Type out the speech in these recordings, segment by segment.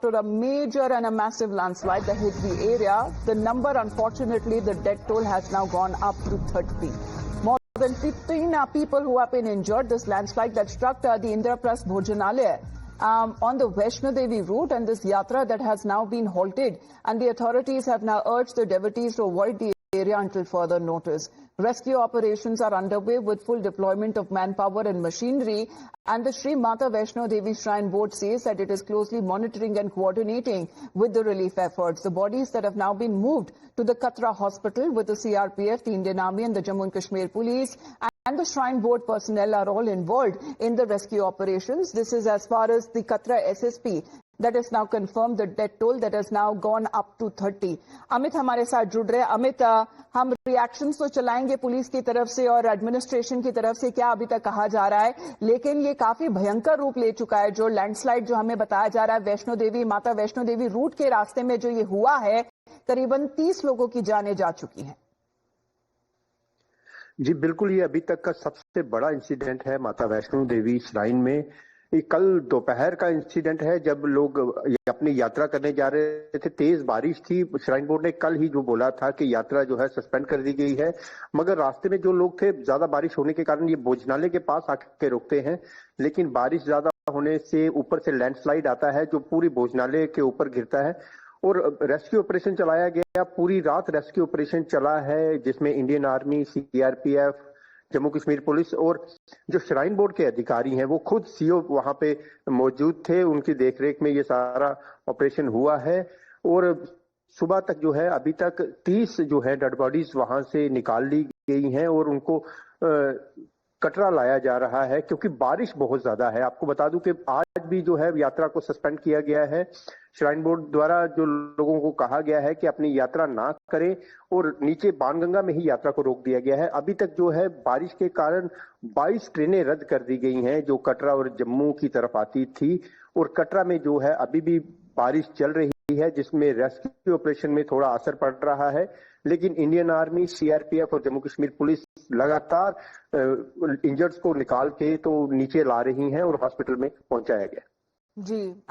after a major and a massive landslide that hit the area. The number, unfortunately, the death toll has now gone up to 30. More than 15 people who have been injured. This landslide that struck the Indraprasth Bhojanalaya on the Vaishno Devi route, and this yatra that has now been halted, and the authorities have now urged the devotees to avoid the area until further notice. Rescue operations are underway with full deployment of manpower and machinery, and the Sri Mata Vaishno Devi Shrine Board says that it is closely monitoring and coordinating with the relief efforts. The bodies that have now been moved to the Katra hospital with the CRPF, the Indian Army and the Jammu and Kashmir Police and the Shrine Board personnel are all involved in the rescue operations. This is as far as the Katra SSP that is now confirmed the death toll that has now gone up to 30. Amit हमारे साथ जुड़ रहे हैं। अमित, हम reactions तो चलाएंगे police की तरफ से और एडमिनिस्ट्रेशन की तरफ से, क्या अभी तक कहा जा रहा है, लेकिन ये काफी भयंकर रूप ले चुका है। जो लैंडस्लाइड जो हमें बताया जा रहा है वैष्णो देवी, माता वैष्णो देवी रूट के रास्ते में जो ये हुआ है, करीबन 30 लोगों की जानें जा चुकी हैं। जी बिल्कुल, ये अभी तक का सबसे बड़ा इंसिडेंट है माता वैष्णो देवी श्राइन में। ये कल दोपहर का इंसिडेंट है जब लोग अपनी यात्रा करने जा रहे थे। तेज बारिश थी। श्राइन बोर्ड ने कल ही जो बोला था कि यात्रा जो है सस्पेंड कर दी गई है, मगर रास्ते में जो लोग थे, ज्यादा बारिश होने के कारण ये भोजनालय के पास आके रुकते हैं, लेकिन बारिश ज्यादा होने से ऊपर से लैंडस्लाइड आता है जो पूरी भोजनालय के ऊपर गिरता है और रेस्क्यू ऑपरेशन चलाया गया। पूरी रात रेस्क्यू ऑपरेशन चला है जिसमें Indian army, CRPF, Jammu Kashmir police और जो श्राइन बोर्ड के अधिकारी हैं वो खुद सीओ वहां पे मौजूद थे। उनकी देखरेख में ये सारा ऑपरेशन हुआ है और सुबह तक जो है अभी तक 30 जो है डेड बॉडीज वहां से निकाल ली गई हैं और उनको कटरा लाया जा रहा है क्योंकि बारिश बहुत ज्यादा है। आपको बता दूं कि आज भी जो है यात्रा को सस्पेंड किया गया है। श्राइन बोर्ड द्वारा जो लोगों को कहा गया है कि अपनी यात्रा ना करें और नीचे बाणगंगा में ही यात्रा को रोक दिया गया है। अभी तक जो है बारिश के कारण 22 ट्रेनें रद्द कर दी गई हैं जो कटरा और जम्मू की तरफ आती थी और कटरा में जो है अभी भी बारिश चल रही है जिसमें रेस्क्यू ऑपरेशन में थोड़ा असर पड़ रहा है, लेकिन इंडियन आर्मी, सीआरपीएफ और जम्मू कश्मीर पुलिस लगातार इंजर्ड्स को निकाल के तो नीचे ला रही हैं और हॉस्पिटल में पहुंचाया गया।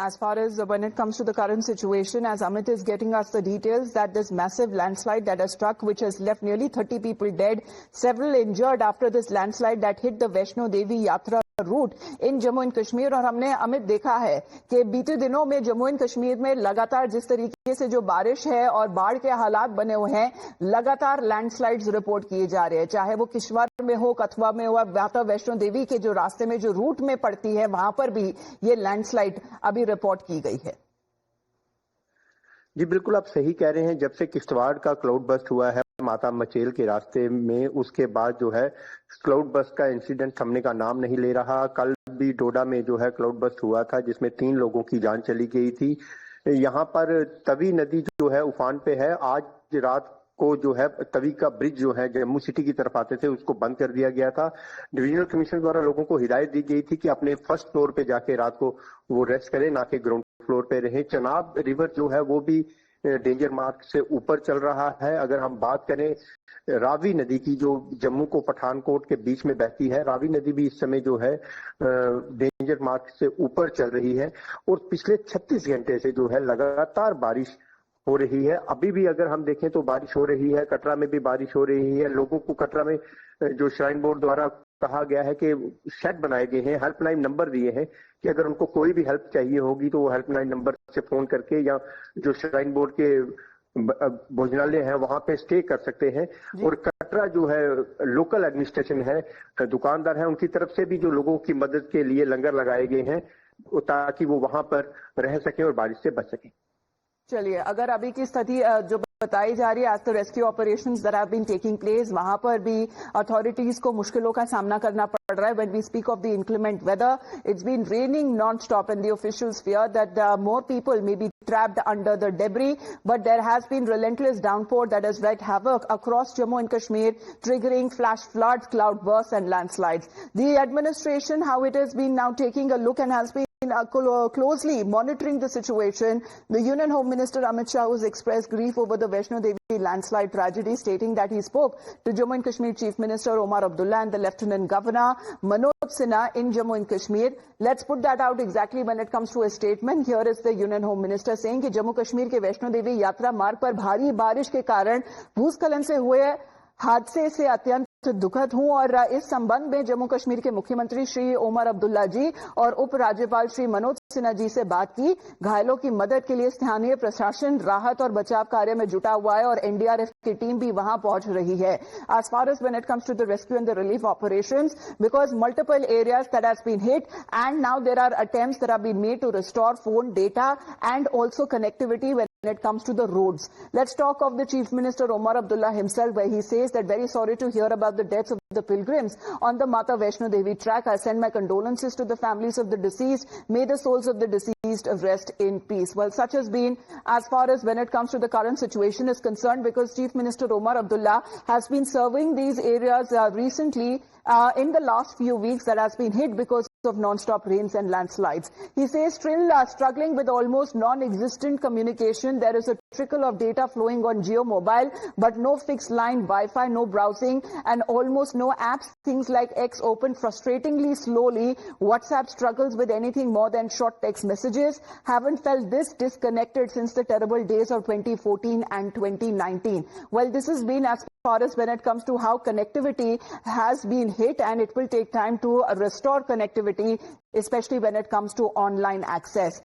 As far as when it comes to the current situation, as Amit is getting us the details, that this massive landslide that has struck, which has left nearly 30 people dead, several injured after this landslide that hit the Vaishno Devi Yatra route in Jammu and Kashmir. और हमने अमित देखा है कि बीते दिनों में Jammu and Kashmir में लगातार जिस तरीके से जो बारिश है और बाढ़ के हालात बने हुए हैं, लगातार लैंडस्लाइड्स रिपोर्ट किए जा रहे हैं, चाहे वो किश्तवाड़ में हो, कथुआ में हो, माता वैष्णो देवी के जो रास्ते में जो रूट में पड़ती है वहां पर भी ये लैंडस्लाइड अभी रिपोर्ट की गई है। जी बिल्कुल, आप सही कह रहे हैं। जब से किश्तवाड़ का क्लाउड बस्ट हुआ है माता मचेल के रास्ते में, उसके बाद जो है क्लाउड बस्ट का इंसिडेंट थमने का नाम नहीं ले रहा। कल भी डोडा में जो है क्लाउड बस्ट हुआ था जिसमें 3 लोगों की जान चली गई थी। यहाँ पर तवी नदी जो है उफान पे है। आज रात को जो है तवी का ब्रिज जो है जम्मू सिटी की तरफ आते थे उसको बंद कर दिया गया था। डिविजनल कमिश्नर द्वारा लोगों को हिदायत दी गई थी कि अपने फर्स्ट फ्लोर पे जाके रात को वो रेस्ट करें, ना कि ग्राउंड फ्लोर पे रहे। चनाब रिवर जो है वो भी डेंजर मार्क से ऊपर चल रहा है। अगर हम बात करें रावी नदी की जो जम्मू को पठानकोट के बीच में बहती है, रावी नदी भी इस समय जो है डेंजर मार्क से ऊपर चल रही है और पिछले 36 घंटे से जो है लगातार बारिश हो रही है। अभी भी अगर हम देखें तो बारिश हो रही है, कटरा में भी बारिश हो रही है। लोगों को कटरा में जो श्राइन बोर्ड द्वारा कहा गया है कि शेड बनाए गए हैं, हेल्पलाइन नंबर दिए हैं कि अगर उनको कोई भी हेल्प चाहिए होगी तो वो हेल्पलाइन नंबर से फोन करके या जो श्राइन बोर्ड के भोजनालय है वहां पे स्टे कर सकते हैं। और कटरा जो है लोकल एडमिनिस्ट्रेशन है, दुकानदार है, उनकी तरफ से भी जो लोगों की मदद के लिए लंगर लगाए गए हैं ताकि वो वहां पर रह सकें और बारिश से बच सकें। चलिए, अगर अभी की स्थिति जो बताई जा रही है as the rescue operations that have been taking place, वहां पर भी अथॉरिटीज को मुश्किलों का सामना करना पड़ रहा है। When we speak of the inclement weather, it's been raining non stop and the officials fear that more people may be trapped under the debris, but there has been relentless downpour that has wreaked havoc across Jammu and Kashmir, triggering flash floods, cloud bursts and landslides. The administration, how it has been now taking a look and has been closely monitoring the situation. The Union Home Minister Amit Shah has expressed grief over the Vaishno Devi landslide tragedy, stating that he spoke to Jammu and Kashmir Chief Minister Omar Abdullah and the Lieutenant Governor Manoj Sinha in Jammu and Kashmir. Let's put that out exactly when it comes to a statement. Here is the Union Home Minister saying कि जम्मू कश्मीर के वैष्णो देवी यात्रा मार्ग पर भारी बारिश के कारण भूस्खलन से हुए हादसे से अत्यंत दुखद हूं और इस संबंध में जम्मू कश्मीर के मुख्यमंत्री श्री ओमर अब्दुल्ला जी और उप राज्यपाल श्री मनोज सिन्हा जी से बात की। घायलों की मदद के लिए स्थानीय प्रशासन राहत और बचाव कार्य में जुटा हुआ है और एनडीआरएफ की टीम भी वहां पहुंच रही है। As far as when it comes to the rescue and the relief operations, because multiple areas that has been hit and now there are attempts that have been made to restore phone data and also connectivity when it comes to the roads. Let's talk of the Chief Minister Omar Abdullah himself, where he says that very sorry to hear about the deaths of the pilgrims on the Mata Vaishno Devi track. I send my condolences to the families of the deceased. May the souls of the deceased rest in peace. Well, such has been as far as when it comes to the current situation is concerned, because Chief Minister Omar Abdullah has been serving these areas recently in the last few weeks that has been hit because of non-stop rains and landslides. He says still struggling with almost non-existent communication. There is a trickle of data flowing on Jio Mobile, but no fixed line, Wi-Fi, no browsing, and almost no apps. Things like X open frustratingly slowly. WhatsApp struggles with anything more than short text messages. Haven't felt this disconnected since the terrible days of 2014 and 2019. Well, this has been as far as when it comes to how connectivity has been hit, and it will take time to restore connectivity, especially when it comes to online access.